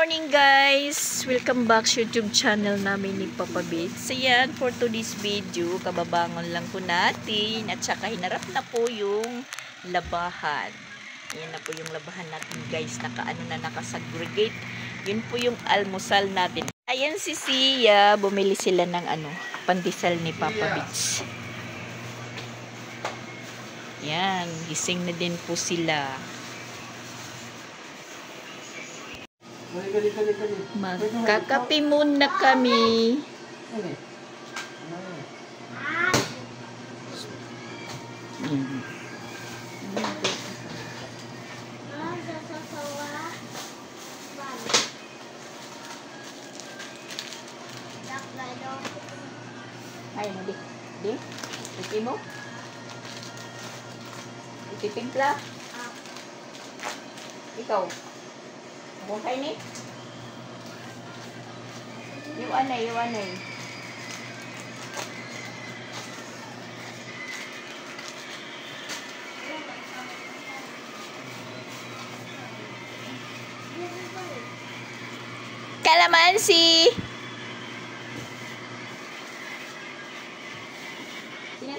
morning guys! Welcome back sa YouTube channel namin ni Papa Bits. So yan, for today's video, kababangon lang po natin at saka hinarap na po yung labahan. Yan na po yung labahan natin guys, nakasegregate. Yun po yung almusal natin. Ayan si Sia, bumili sila ng pandesal ni Papa Bits. Yan, gising na din po sila. Magkakape muna kami. Ay, di. Iti mo? Iti timpla? Ikaw? Kung kayo ni? Yung anay. Kalamansi!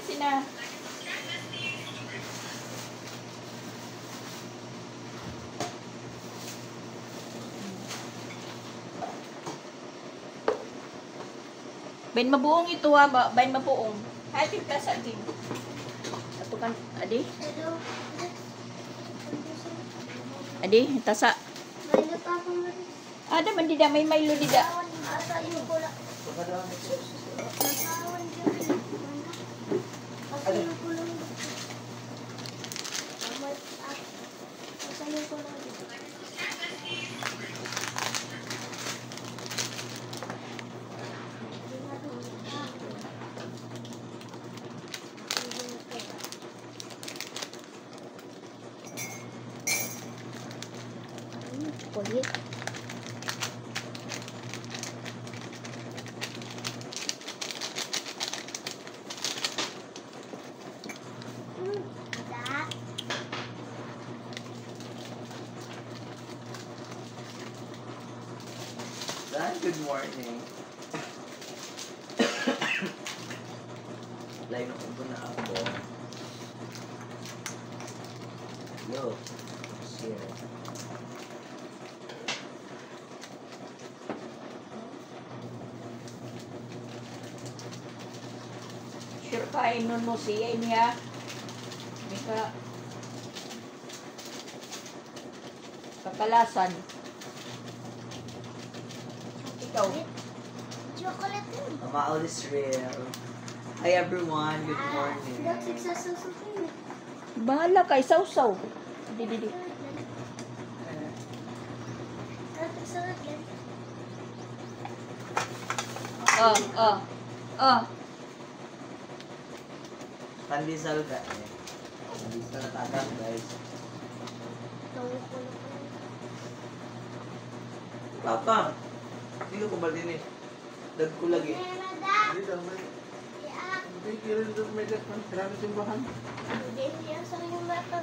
Sina. Bain mabuong ito ha, bain mabuong. Hatid ka sa atin. Atukan, adi? Adi, tasa. Ada man dida, may Milo dida. Chocolate. Good morning. Live na ko na ako. Yo, share. Sure kain nun mo siya niya. Mika kakalasan. Ikaw. Chocolate. All is real. Hi everyone, good morning. Bahala kay sausaw. Di. Pandesal ka eh. Pandesal na tagang guys. Papa, hindi ko ba din eh. Dag ko lagi. Hindi daw may. Hindi kira daw may dapat. Marami simbahan. Hindi yan sa yung bata.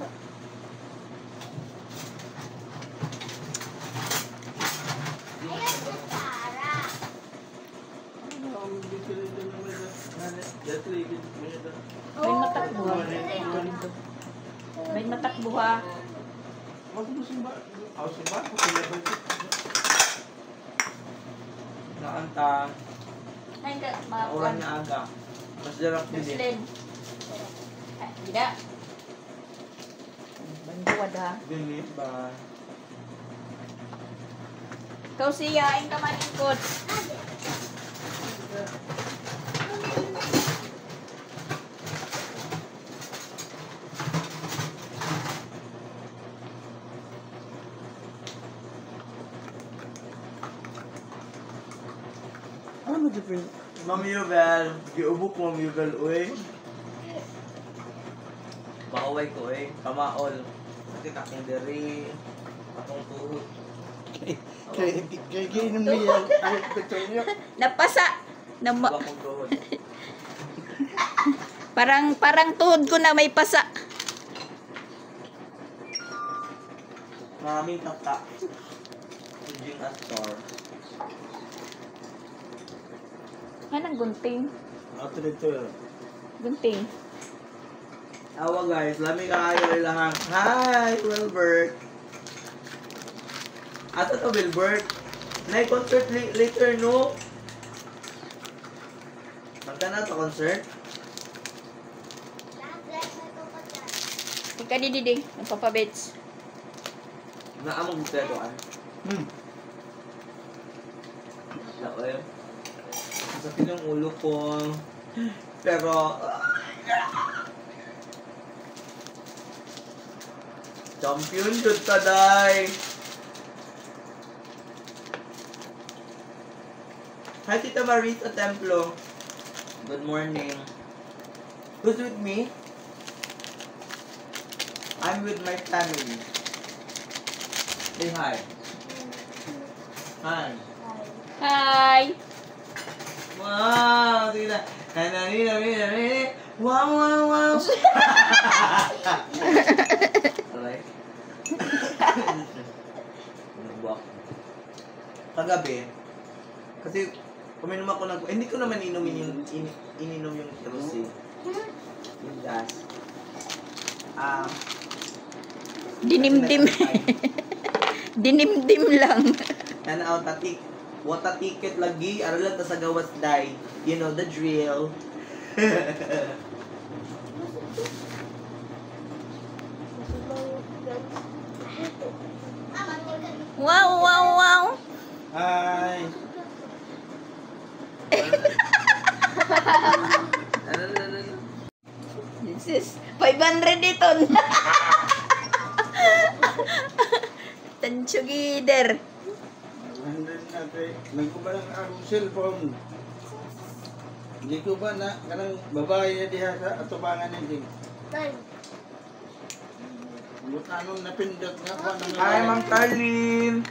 May matakbo ha. Wag mo simba. Ako simba. Ako simba. Naanta. Ay, Oran na aga. Mas darap din eh. Muslim. Tidak. Banduad ha. Bilit ba? Ikaw siya, ay kamaningkot. Ano different? Mami Yubel, giubok mo Mami Yubel, uy. Baway ko eh, kamaol. Kasi kakong deri, kakong tuhod. Kaya ginom niya ang picture niya. Napasa. Bakong tuhod. Parang tuhod ko na may pasa. Maraming tata. Jing Astor. Anong gunting? Ato dito. Gunting. Awa guys, lami kayo lang. Hi, Wilbert. Ato to Wilbert. Na-concert later, no? Magka na to concert? Ika di diding. Ang papabits. Naamog dito ka. Ako eh. Sakit yung ulo ko. Pero... champion yun taday. Hi, Tita Marita Templo. Good morning. Who's with me? I'm with my family. Say hi. Hi. Hi! Wow! Tita. Nanani. Wow. Alright. Nagbuwak. Kagabi, kasi kuminom ako ng... hindi ko naman ininom yung kerosene. Yung gas. Dinimdim. Dinimdim lang. Tanaw wata ticket lagi, aralan ta sa gawas day. You know the drill. Wow! Hi. Ano? This is 500 dito. Tansugider. Nandun natin. Nagkuba ng akong cellphone. Hindi ko ba na kanang babae na diha sa atubangan ni Jing. Anong napindot nga pa ng Hi, Ma'am Carlin.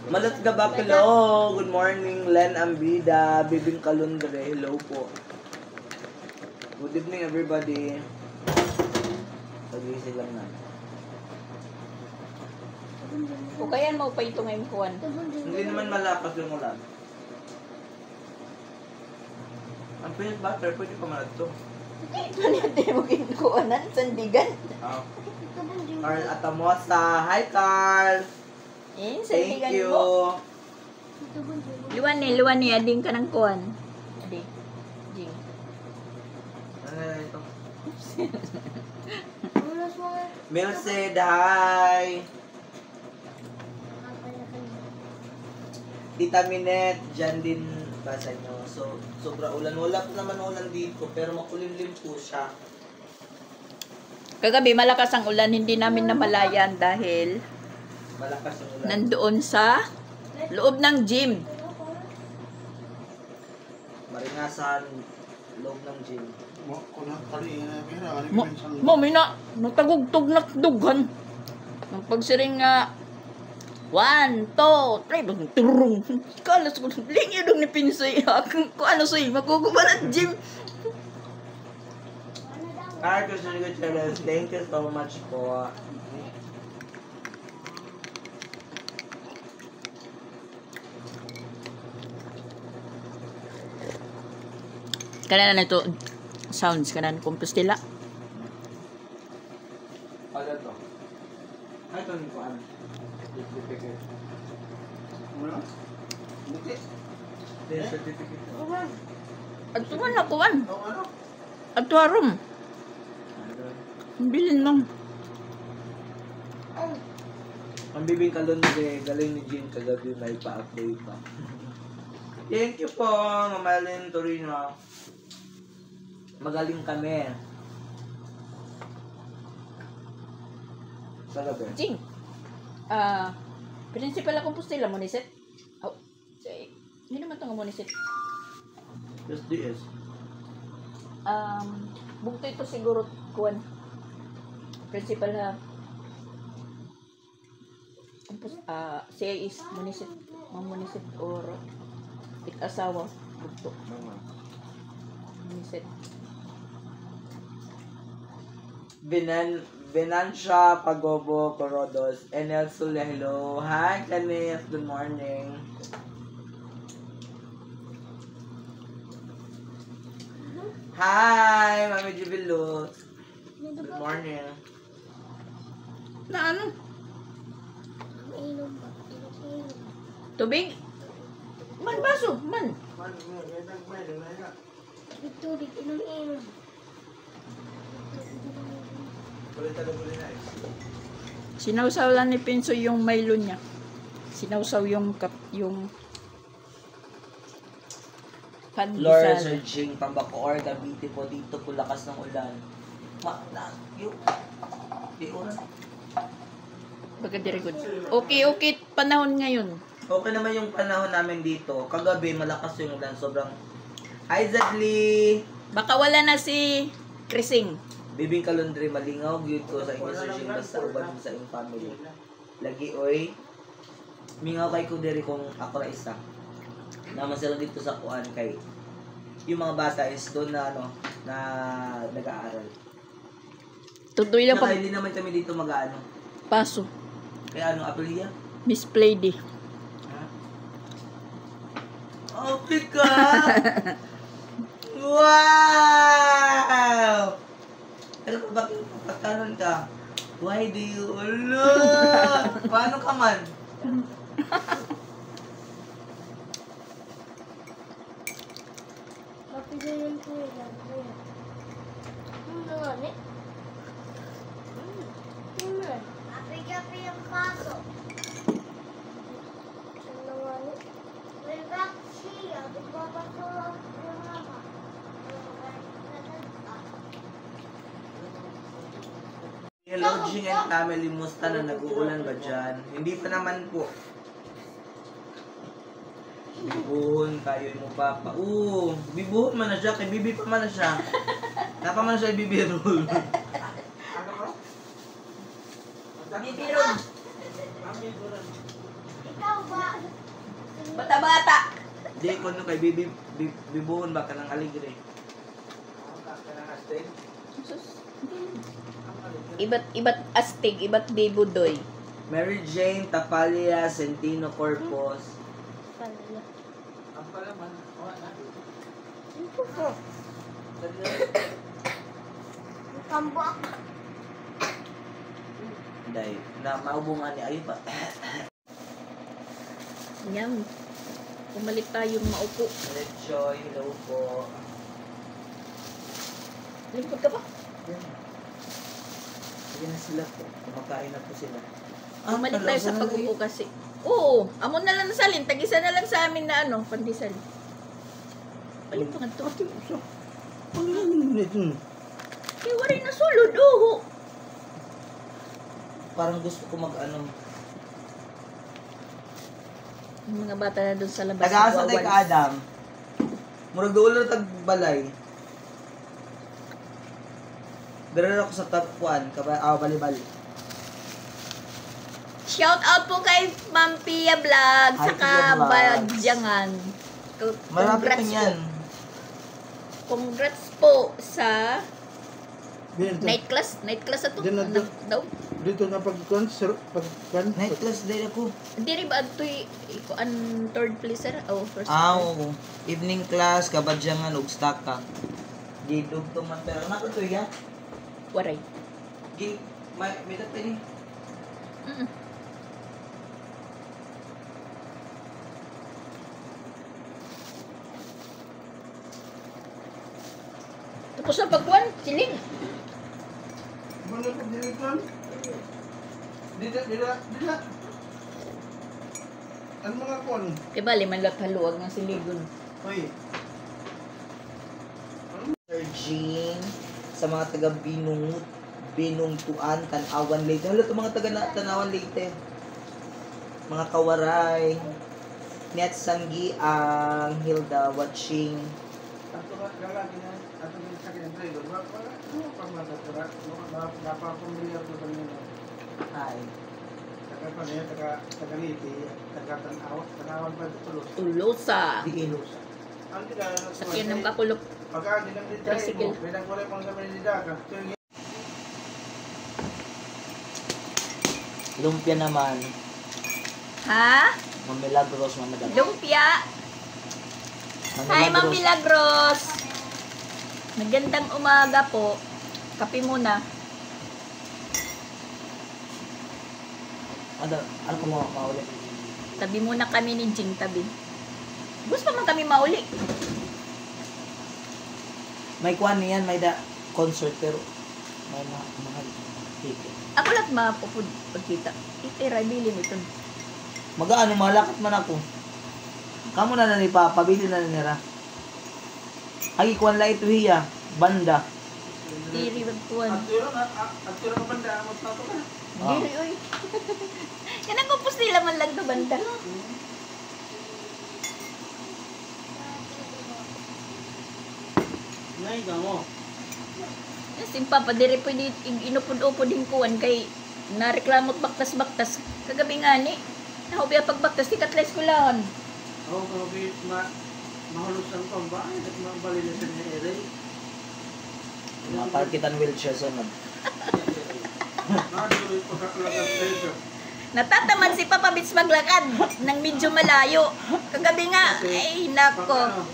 Malat gabak, hello. Good morning, Len Ambida, Bibing Kalundre. Hello po. Good evening, everybody. Pag-iisip lang na. O kaya mo pa ito ngayon kuwan. Hindi naman malakas yung ulan. Ang peanut butter, pwede pa malat to. Ano yung mo kinukuhanan? Sandigan? Carl Atamosa. Hi, Carl. Eh, Thank sandigan you. mo. Luwan ni. Ading ka ng kuwan. Adi. Jing. Ano na ito? Milsed, hi. Tita Minette, dyan din basa nyo. So, sobra ulan. Wala po naman ulan dito, pero makulimlim po siya. Kagabi malakas ang ulan, hindi namin namalayan dahil Malakas yung ulan. nandoon sa loob ng gym. Maringasan, loob ng gym. Mo ko na kali na bira ani pinsan. Mami na, natagugtog na dughan. Ang pagsiring nga, 1, 2, 3, turung. Kalas ko, lingyo dong ni Pinsoy. Kung ano soy, maguguban ang gym. Marcos Gutierrez, thank you so much po. Kanana na ito, sounds kanan Compostela. Ano to? Ano to ni Kuan? Certificate. Wala. Buti. Death certificate. At tuwan na kuwan. Ano? At tuwarom. Bilin lang. Ang Bibing Kalundre, galing ni Jean kagabi, may pa-update pa. Thank you po, Mamalin Torino. Magaling kami. Sa gabi. Jing. Principal akong Compostela, Moniset. Oh, say. Hindi naman ito nga Moniset. SDS. Bukto ito siguro kuwan. Principal na siya is Moniset. Mang Moniset or asawa. Bukto. Moniset. Venancia Pagobo Corodos. Enel Sule, hello. Hi, Kenneth. Good morning. Hi, Mami Jubilot. Good morning. Na ano? Inom ba? Inom. Tubig? Man, baso. Man. Tubig, inom. Sinawsaw lang ni Pinso yung Milo niya. Sinawsaw yung Flora pandesal. searching Pambacoor, Cavite po dito po lakas ng ulan. Di oras. Baga dire good. Okay, panahon ngayon. Okay naman yung panahon namin dito. Kagabi malakas yung ulan, sobrang. Hi Zadli! Baka wala na si Krising. Bibing Kalundre malingaw gyud ko sa inyo searching basta uban mo sa inyong family. Lagi oy. Mingaw kay ko diri kung ako ra isa. Naman sila dito sa kuan kay yung mga bata is doon na na nag-aaral. Tutoy lang Saka pag hindi naman kami dito mag-aano. paso. Kaya Aprilia? Miss Playday. Okay ka! Wow! Pero bakit papakanon ka? Why do you Paano ka man? Mapigayan ko yun. Ano nga ni? Ano nga? Api yung kaso. Ano nga ni? May back siya. Di ba ba ito yung mama? Hello, Jing and family. Musta na nag-uulan ba dyan? Hindi pa naman po. Bibuhon kayo mo papa. Bibuhon man na siya. Kay bibi pa man na siya. Napa man siya ibibirol. Bibirog. Ikaw ba? Bata-bata. Di ko no kay bibuhon ba ka ng aligre. Iba't astig, iba't bibudoy. Mary Jane Tapalia Centino Corpus. Pala. Ang pala man. Ito po. Kambak. Dahil na maubungan ni Ayo ba? Yan. Pumalit tayong maupo. Red Joy, hello po. Lingkod ka pa? Yan na sila po. Kumakain na po sila. Pumalit tayo sa pag-upo kasi. Oo. Amon na lang nasalin. Tag-isa na lang sa amin na pandesal. Palit pa nga ito. Kaya warin na sulod. Oo. Parang gusto ko Yung mga bata na doon sa labas. Taga-asa tayo nagwawalis. ka, Adam. Murag doon lang tagbalay. Dara ako sa top 1. Balibali. Shout out po kay Ma'am Pia Vlog. Hi, Saka Pia Vlogs. Badyangan. Malapit na Congrats yan. po. Congrats po sa Dito, night class. Night class na to. Din na Ano to. daw? dito nga pagkuhan, Night class day ako. Hindi rin ba ito'y third place sir? Oh, first Oo. Evening class, kabadyangan, ug stock ka. Gidug to man. Pero nako to ya. Waray. May tatay ni. Mm-mm. Tapos na pagkuhan, siling. Ano ka dito? Dito. Ano mga kon? Kaya bali, manlat haluag ng siligon. Hoy. Sir Jean, sa mga taga Binungtuan, Tanawan Leyte. Hala, ito mga taga Tanawan Leyte. Mga Kawaray, Net Sanggi, ang Hilda watching. Ato ka lalaki na ato din sa kanya driver. Wala ano pa matatara. Napapamilyar ko ba niyo? Hi. Taga pa niya, taga Liti, taga Tanawan pa tulo. Tulosa. Di ilos. Ang tila Sakyan ng kakulok. pagka ginang dito Tricycle. mo, pinagmulay pang sa Manila ka. Lumpia naman. Ha? Ma'am Milagros, Ma'am Milagros. Lumpia. Hi, Ma'am Milagros. Magandang umaga po. Kape muna. Ano ko mo mauli? Tabi muna kami ni Jing, tabi. Gusto man kami mauli. May kuan niyan, may concert pero may mga ticket. Ako lang mapupud pagkita. Itira, bilin ito. Magaano, malakit man ako. Kamo na ni pabili na nira. Ay, kuan la ito hiya. Banda. Tiri, wagtuan. Aturo ka banda, amos na ito ka. Diri, oy. Yan ang kupos nila man lang to banda. Nay, mo. Simpa pa, diri po inupod-upod yung kuwan kay nareklamot baktas-baktas. Kagabi nga ni. Nahubi ang pagbaktas, di katles ko lang. Oo, kami mahulog ang pambahay at mabalilisan ni Eray. Maparkitan wheelchair sunod. Maduloy pa kakalagang tayo. Natatamad si Papa Bits maglakad ng medyo malayo. Kagabi nga, ay nako.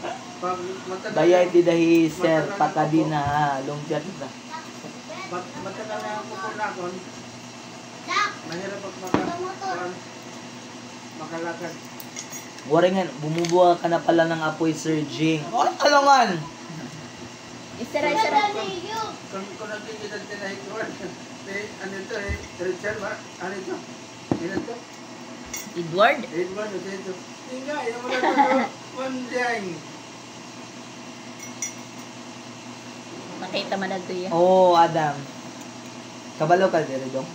Daya iti dahi sir, patadina ha. Lumpia kita. Matagal na ako po na kon. Mahirap pag makalakad. Waringan, bumubuha ka na pala ng apoy Sir Jing. Oh, talungan! Isara-isara ko. Kung nagtigilan tinahikuan. Ano ito eh? Richard ba? Ano ito? Ano ito? Edward? Edward, ano ito? Hindi, yung wala ito. Pandiyang. Makita man na ito yan. Oo, Adam. Kabalo ka dito, Dong.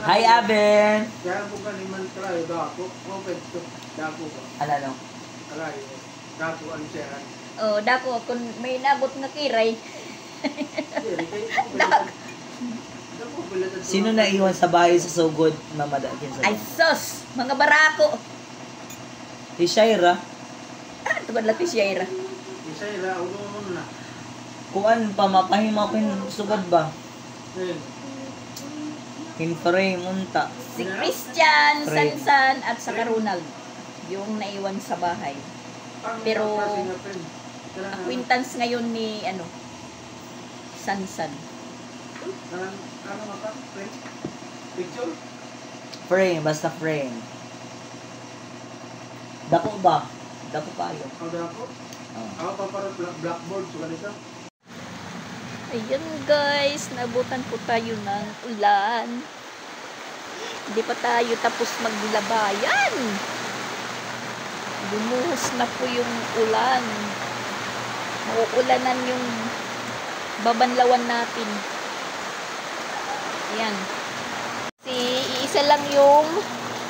Hi, Aben! Kaya po ka ni Mantrayo, dako. Open to. Dako ka. Ano? Alay, dako ang siya. Oh, dako, kung may nabot nga kiray. Sino na iwan sa bahay sa sugod, Mama Dagin sa Ay sus! Mga barako! Si Shaira, Ah, tugad lang si Shaira. Isa ila, ulo mo na. kuan pa mapahima ko yung sugod ba? Eh, Hinframe, unta. Si Christian, Fred. Sansan, at saka Ronald. Yung naiwan sa bahay. Pero, acquaintance ngayon ni, Sansan. Ano maka? Picture? Frame, basta frame. Dako ba? Dako kayo. Ako dako? Oh. Ako pa para blackboard. So, ganito. Ayan guys, nabutan po tayo ng ulan. Hindi pa tayo tapos maglabayan. Bumuhos na po yung ulan. Mauulanan yung babanlawan natin. Ayan. Iisa lang yung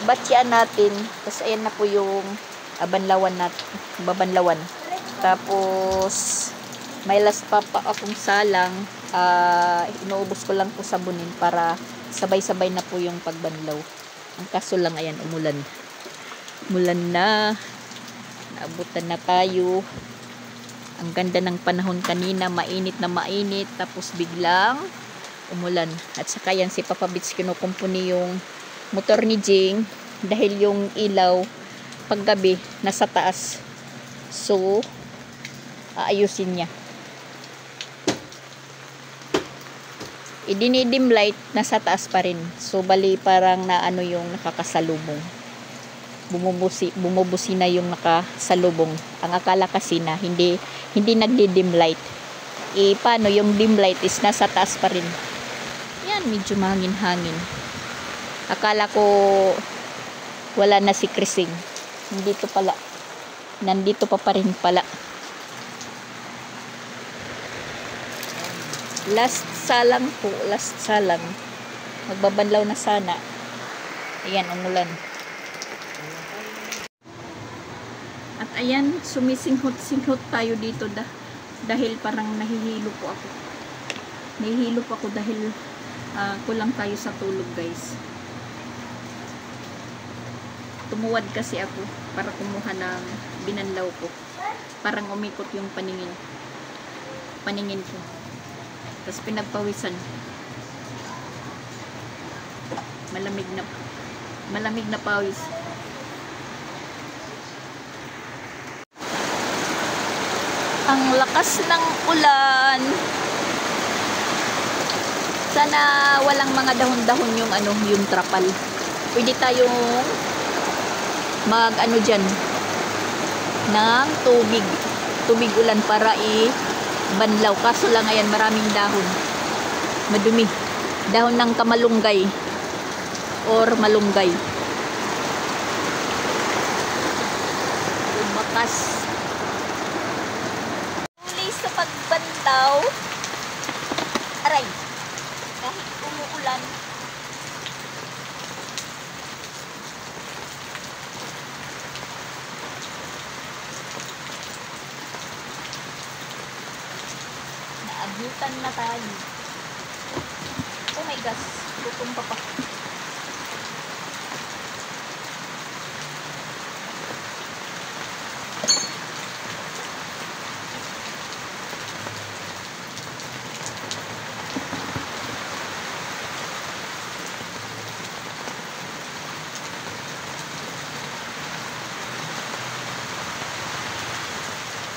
batyaan natin. Tapos ayan na po yung babanlawan. Tapos may last pa akong salang. Inuubos ko lang po sabunin para sabay-sabay na po yung pagbanlaw. Ang kaso lang, ayan, umulan. Umulan na. Naabutan na tayo. Ang ganda ng panahon kanina. Mainit na mainit. Tapos biglang umulan. At saka yan, si Papa Bits kinukumpuni yung motor ni Jing. Dahil yung ilaw, paggabi, nasa taas. So, aayusin niya. Idinidim light, nasa taas pa rin. So, bali parang naano yung nakakasalubong. Bumubusi na yung nakasalubong. Ang akala kasi na hindi nagdi-dim light. Paano yung dim light is nasa taas pa rin. Yan, medyo mahangin-hangin. Akala ko wala na si Krising. Nandito pala. Nandito pa rin pala. Last salang po, last salang. Magbabanlaw na sana. Ayan, umulan. At ayan, sumisinghot-singhot tayo dito dahil parang nahihilo po ako. Nahihilo po ako dahil kulang tayo sa tulog, guys. Tumuwad kasi ako para kumuha ng binanlaw ko. Parang umikot yung paningin ko. Tapos pinagpawisan. Malamig na pawis. Ang lakas ng ulan. Sana walang mga dahon-dahon yung yung trapal. Pwede tayong diyan ng tubig ulan para banlaw. Kaso lang ayan, maraming dahon. Madumi. Dahon ng kamalunggay or malunggay. Lumakas. Muli sa pagbanlaw. Aray. Kahit umuulan. Naabutan na tayo. Oh my gosh, gutom pa pa.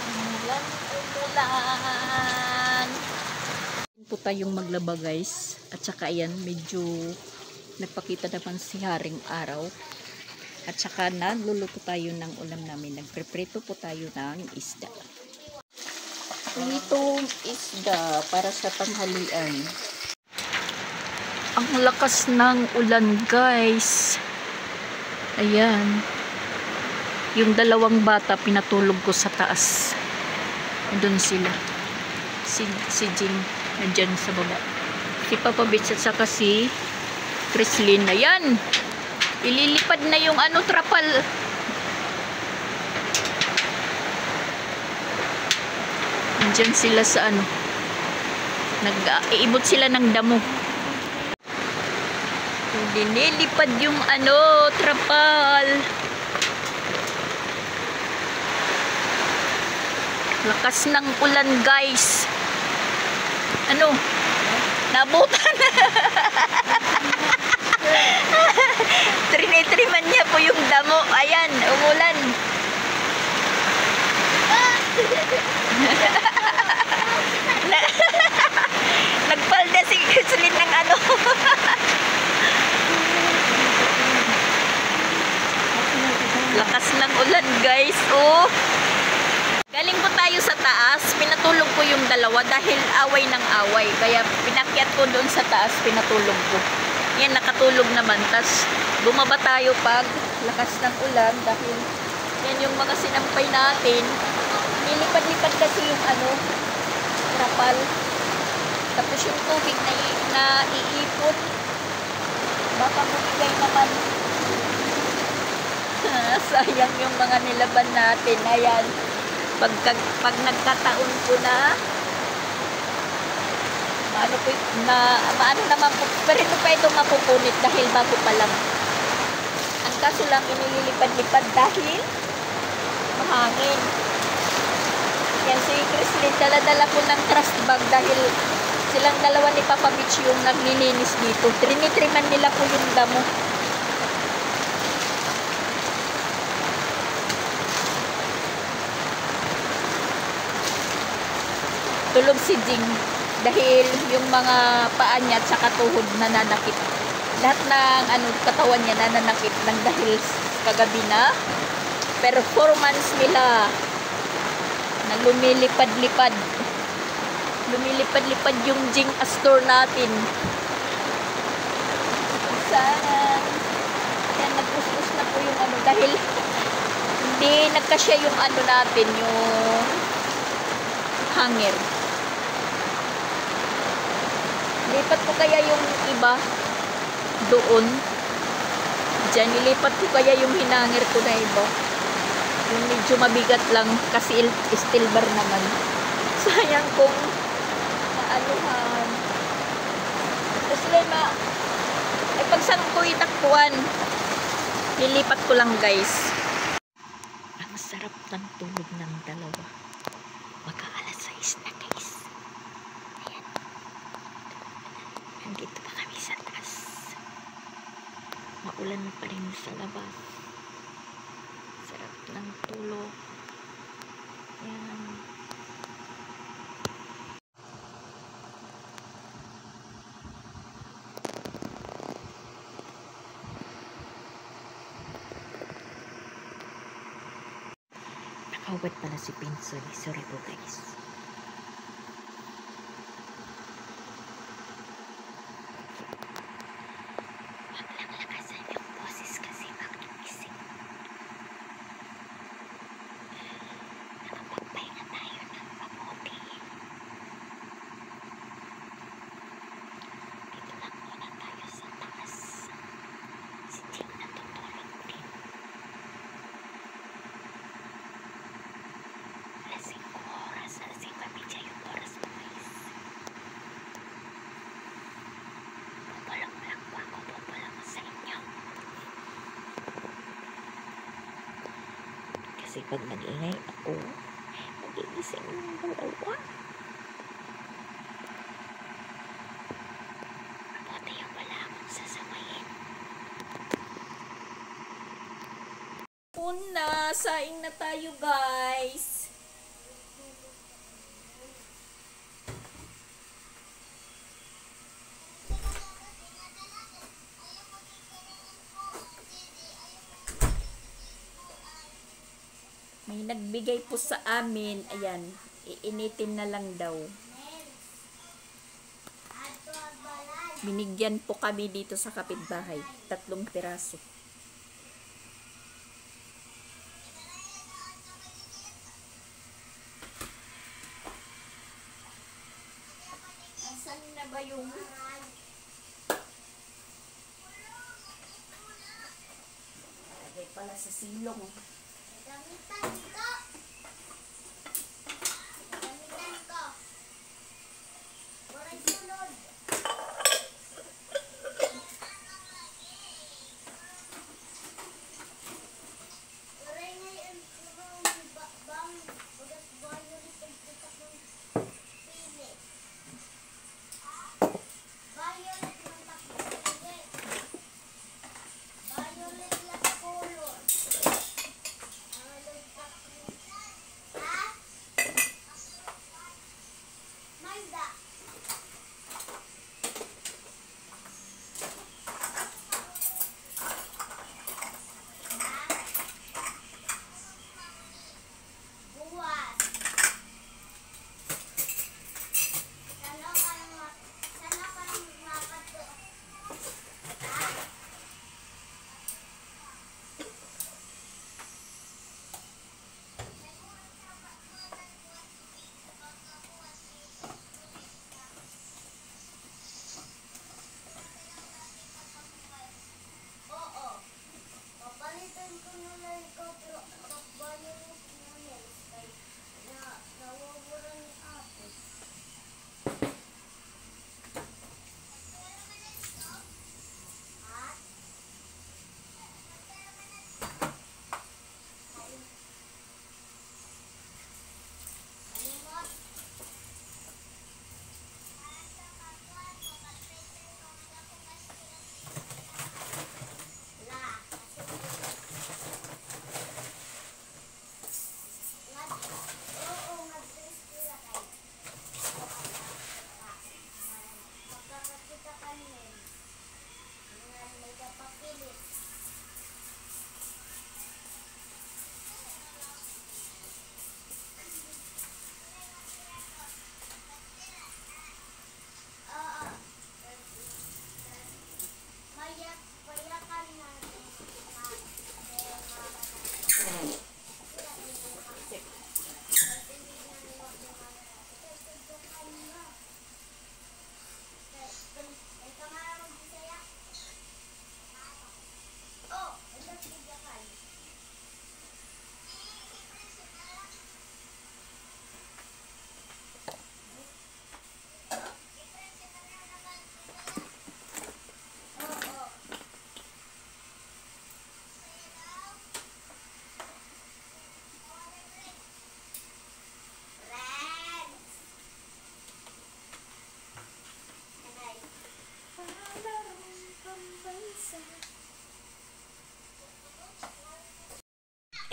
Umulan. Po tayong maglaba guys. At saka ayan, medyo nagpakita naman si haring araw. At saka nagluluto tayo ng ulam namin. Nagpreprito po tayo ng isda. Itong isda para sa tanghalian. Ang lakas ng ulan guys. Ayan. Yung dalawang bata pinatulog ko sa taas. Doon sila. Si Jing nandyan sa baba. Si Papa Beach at saka si Chrislyn. Ayan. Ililipad na yung trapal. Nandyan sila sa nag-iibot sila ng damo. Dinilipad yung trapal. Lakas ng ulan guys. Nabutan. Trinitriman niya po yung damo. Ayan, umulan. Nagpalda si Chrislyn ng Lakas ng ulan guys. Oh. Galing po tayo sa taas, pinatulog ko yung dalawa dahil away ng away. Kaya pinakyat ko doon sa taas, pinatulog ko. Yan, nakatulog naman. Tapos bumaba tayo pag lakas ng ulan dahil yan yung mga sinampay natin. Nilipad-lipad kasi yung trapal. Tapos yung tubig na iipon. Baka bumigay naman. Sayang yung mga nilaban natin. Ayan. Pag nagkataon po na maano naman po, pero ito pa ito mapupunit dahil bago pa lang. Ang kaso lang inililipad-lipad dahil mahangin. Yan si Chrislyn, dala-dala ko ng trash bag dahil silang dalawa ni Papa Beach yung naglilinis dito. Trinitriman nila po yung damo. Tulog si Jing dahil yung mga paa niya at saka tuhod nananakit. Lahat ng katawan niya nananakit ng dahil kagabi na performance nila na lumilipad-lipad. Lumilipad-lipad yung Jing Astor natin. Sana yan, nag-us-us na po yung dahil hindi nagkasya yung natin, yung hanger. Lipat ko kaya yung iba doon. Diyan, nilipat ko kaya yung hinangir ko na iba. Yung medyo mabigat lang kasi steel bar naman. Sayang kung maaluhan. Tapos pagsan ko itakpuan, nilipat ko lang guys. Ang sarap ng tulog ng dalawa. Mag-aalas 6 na guys. Ayan. Nandito pa kami sa taas. Nakaulan pa rin sa labas. Sarap ng tulog. Yan. Nakawat pala si Pinsoy. Sorry po guys. Kasi pag nag-ingay ako, mag-iising yung dalawa. Buti yung wala akong sasamayin. Una, saing na tayo guys. May nagbigay po sa amin. Ayan, iinitin na lang daw. Binigyan po kami dito sa kapitbahay. 3 piraso. Asan na ba yung... Lagay pala sa silong. Gamitan ko. Gamitan ko. Walang sunod. Waray ngayon, bang, bagat bayo rin pagputak ng pili. Violet ng takpili. Violet las color. Violet takpili.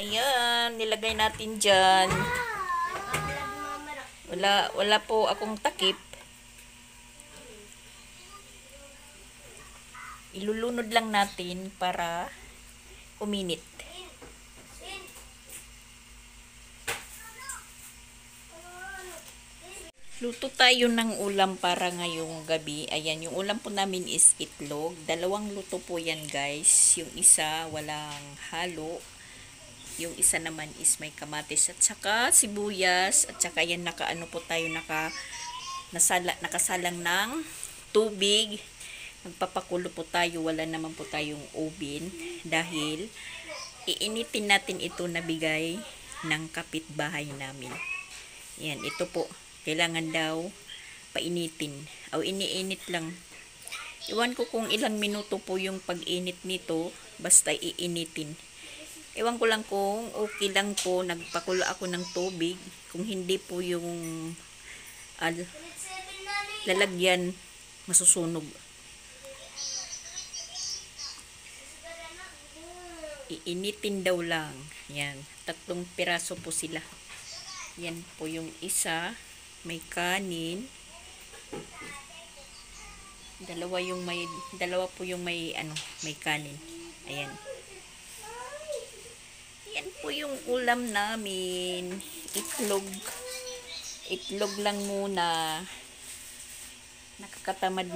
Ayan, nilagay natin dyan. Wala po akong takip. Ilulunod lang natin para uminit. Luto tayo ng ulam para ngayong gabi. Ayan, yung ulam po namin is itlog. 2 luto po yan, guys. Yung isa walang halo. Yung isa naman is may kamatis at saka sibuyas. At saka yan nakaano po tayo, nakasalang ng tubig. Magpapakulo po tayo. Wala naman po tayong oven. Dahil iinitin natin ito na bigay ng kapitbahay namin. Yan, ito po. Kailangan daw painitin. O iniinit lang. Iwan ko kung ilang minuto po yung pag-init nito. Basta iinitin. Ewan ko lang kung okay lang po. Nagpakulo ako ng tubig. Kung hindi po yung lalagyan masusunog. Iinitin daw lang. Yan. 3 piraso po sila. Yan po yung isa. May kanin. Dalawa po yung may kanin. Ayan. Yan po yung ulam namin. Itlog. Itlog lang muna. Nakakatamad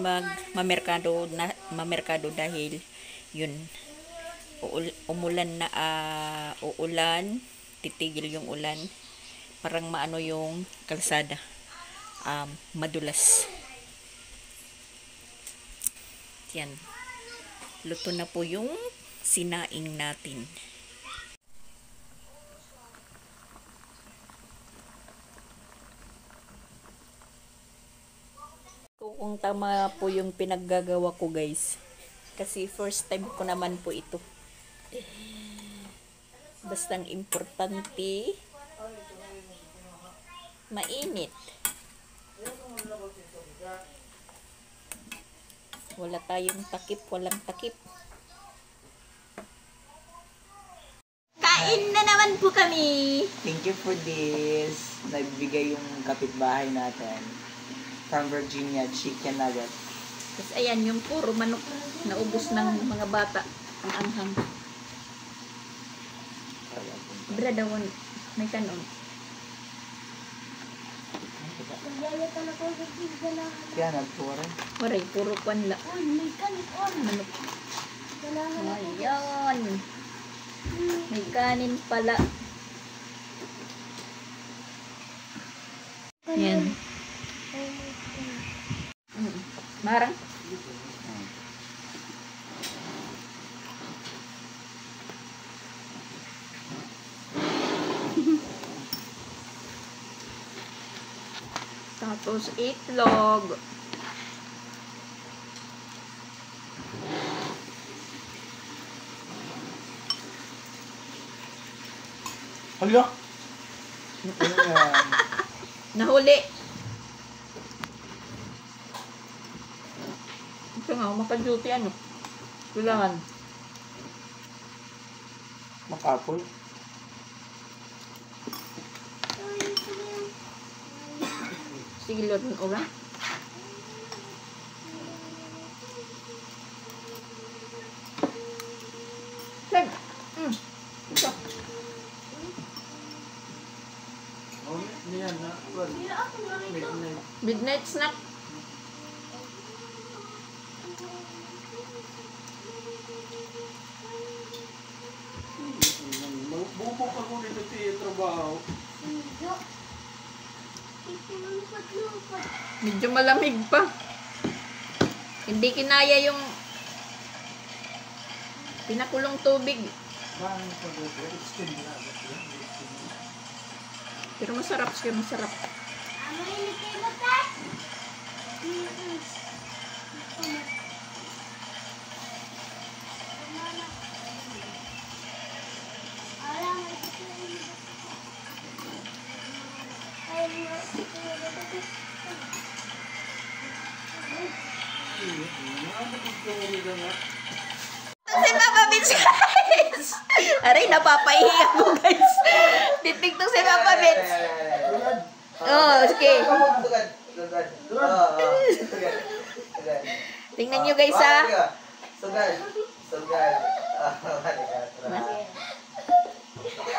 mamerkado dahil yun. Umulan na uulan. Titigil yung ulan. Parang maano yung kalsada. Madulas. Yan. Luto na po yung sinaing natin. Kung tama po yung pinaggagawa ko, guys. Kasi first time ko naman po ito. Bastang importante mainit. Wala tayong takip, walang takip. Kain na naman po kami. Thank you for this. Nagbigay yung kapitbahay natin. From Virginia, chicken nugget. Tapos ayan, yung puro manok na ubos ng mga bata. Ang anghang. Bradawon, may kanon. Kaya nagpura. Waray, puro kwan la. Manok. Ayan. May kanin pala. Yan. Marang. Tapos itlog. Hala! Nahuli. Ito nga, maka-duty ano. Kailangan. Makapol. Sige, Lord, ulang. Lag. Ito. Midnight snack. Bubok ako dito sa trabaho. Medyo malamig pa. Hindi kinaya yung pinakulong tubig. Pero masarap siya, masarap. Si Papa Vince, guys! Aray, napapahiya ko, guys. Titiktok si Papa Bits. Oh, sige. Sugad. Sugad. Sugad. Sugad. Tingnan nyo, guys, ha. Sugad. Sugad.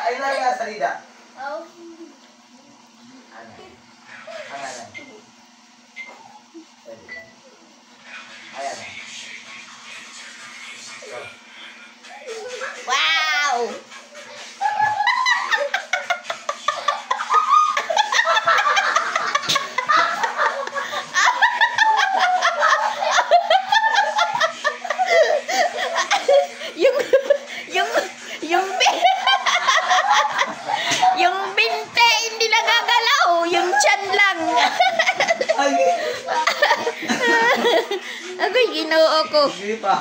Ay lang nga salida. Oh. Angalan. Ayan. Wow! yung yung yung yung binte hindi nagagalaw, yung tiyan lang. Ay! Agoy, ginoo ko. Hindi pa.